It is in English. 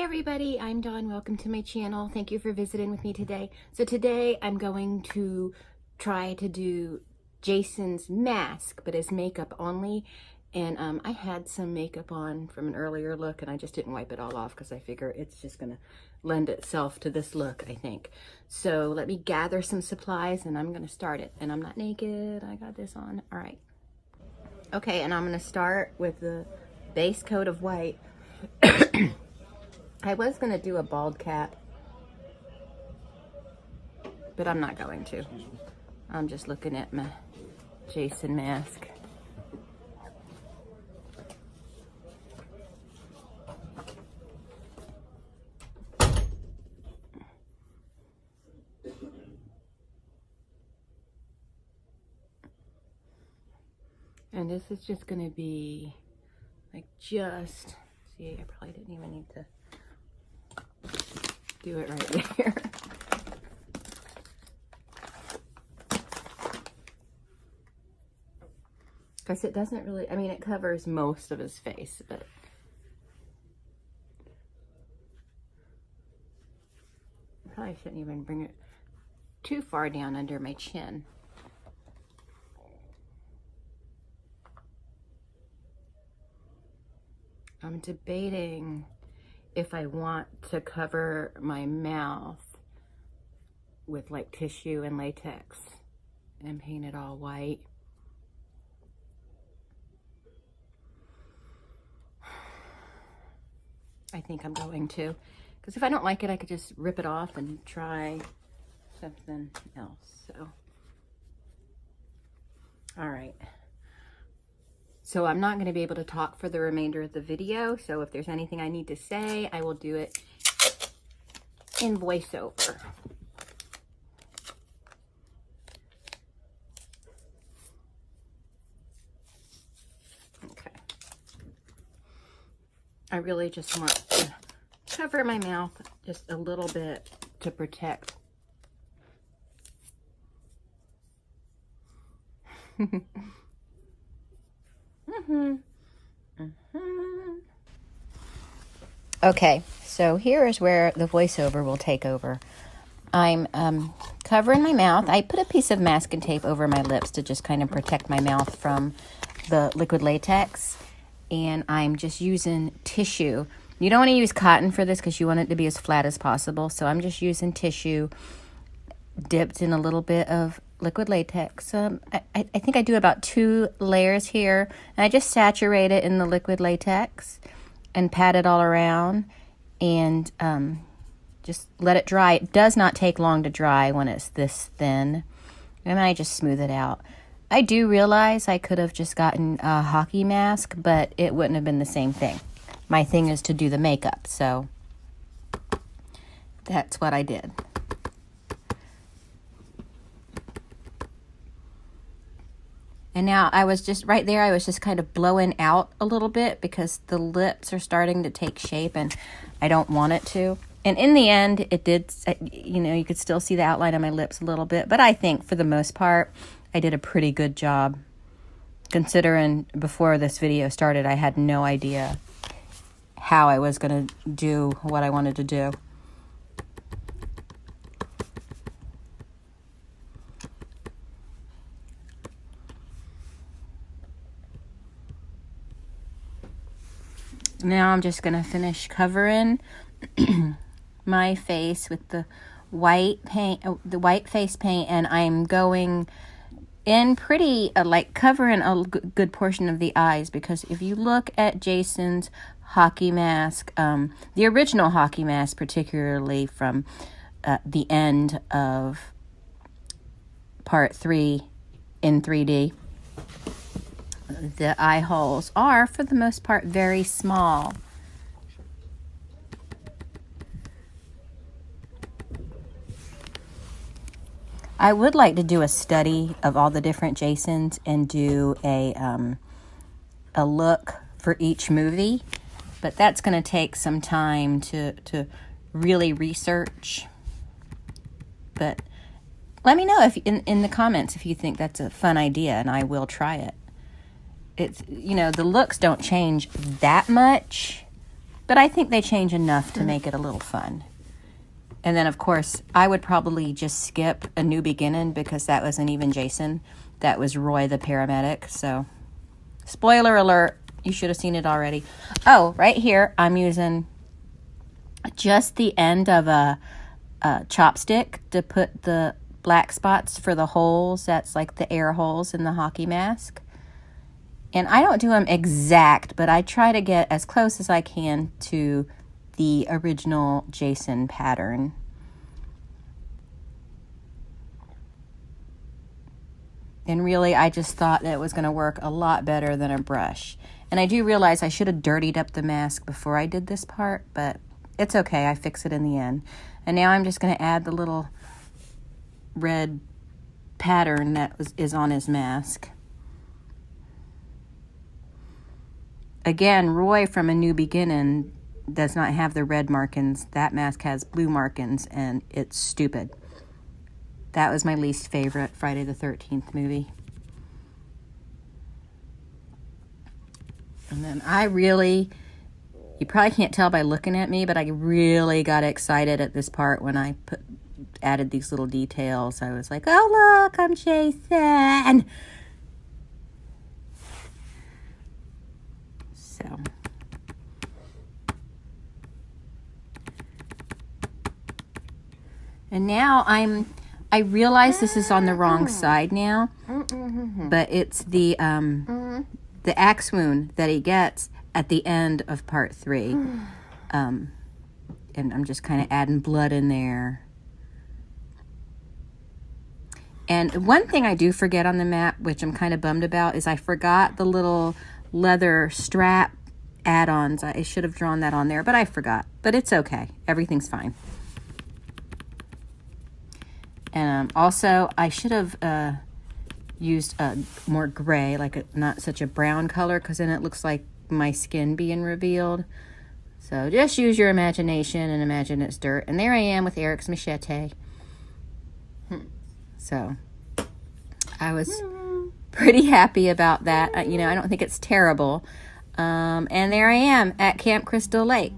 Hey everybody, I'm Dawn. Welcome to my channel. Thank you for visiting with me today. So today I'm going to try to do Jason's mask, but as makeup only. And I had some makeup on from an earlier look and I just didn't wipe it all off because I figure it's just gonna lend itself to this look, I think. So let me gather some supplies and I'm gonna start it. And I'm not naked, I got this on. All right. Okay, and I'm gonna start with the base coat of white. I was going to do a bald cap, but I'm not going to. I'm just looking at my Jason mask. And this is just going to be like just, see, I probably didn't even need to do it right there. Because it doesn't really, I mean, it covers most of his face, but I probably shouldn't even bring it too far down under my chin. I'm debating if I want to cover my mouth with like tissue and latex and paint it all white. I think I'm going to, because if I don't like it, I could just rip it off and try something else. So, all right. So I'm not going to be able to talk for the remainder of the video. So if there's anything I need to say, I will do it in voiceover. Okay. I really just want to cover my mouth just a little bit to protect. Okay, so here is where the voiceover will take over. I'm covering my mouth. I put a piece of masking tape over my lips to just kind of protect my mouth from the liquid latex. And I'm just using tissue. You don't want to use cotton for this because you want it to be as flat as possible. So I'm just using tissue dipped in a little bit of liquid latex. I think I do about 2 layers here. And I just saturate it in the liquid latex and pat it all around and just let it dry. It does not take long to dry when it's this thin. And I just smooth it out. I do realize I could have just gotten a hockey mask, but it wouldn't have been the same thing. My thing is to do the makeup, so that's what I did. And now I was just right there, I was just kind of blowing out a little bit because the lips are starting to take shape and I don't want it to. And in the end, it did, you know, you could still see the outline of my lips a little bit, but I think for the most part, I did a pretty good job. Considering before this video started, I had no idea how I was going to do what I wanted to do. Now I'm just going to finish covering my face with the white paint, the white face paint, and I'm going in pretty, like covering a good portion of the eyes, because if you look at Jason's hockey mask, the original hockey mask, particularly from the end of part 3 in 3D, the eye holes are, for the most part, very small. I would like to do a study of all the different Jasons and do a look for each movie, but that's going to take some time to really research. But let me know if in the comments if you think that's a fun idea, and I will try it. It's, you know, the looks don't change that much, But I think they change enough to make it a little fun. And then, of course, I would probably just skip A New Beginning because that wasn't even Jason. That was Roy the paramedic. So, spoiler alert, you should have seen it already. Oh, right here, I'm using just the end of a chopstick to put the black spots for the holes. That's like the air holes in the hockey mask. And I don't do them exact, but I try to get as close as I can to the original Jason pattern. And really, I just thought that it was going to work a lot better than a brush. And I do realize I should have dirtied up the mask before I did this part, but it's okay. I fix it in the end. And now I'm just going to add the little red pattern that is on his mask. Again, Roy from A New Beginning does not have the red markings. That mask has blue markings, and it's stupid. That was my least favorite Friday the 13th movie. And then you probably can't tell by looking at me, but I really got excited at this part when I added these little details. I was like, oh, look, I'm Jason. So. And now I realize this is on the wrong side now, but it's the axe wound that he gets at the end of part 3. And I'm just kind of adding blood in there. And one thing I do forget on the map, which I'm kind of bummed about, is I forgot the little leather strap add-ons. I should have drawn that on there, but I forgot. But it's okay. Everything's fine. And also, I should have used more gray, not such a brown color, because then it looks like my skin being revealed. So just use your imagination and imagine it's dirt. And there I am with Eric's machete. So I was pretty happy about that. I don't think it's terrible. And there I am at Camp Crystal Lake.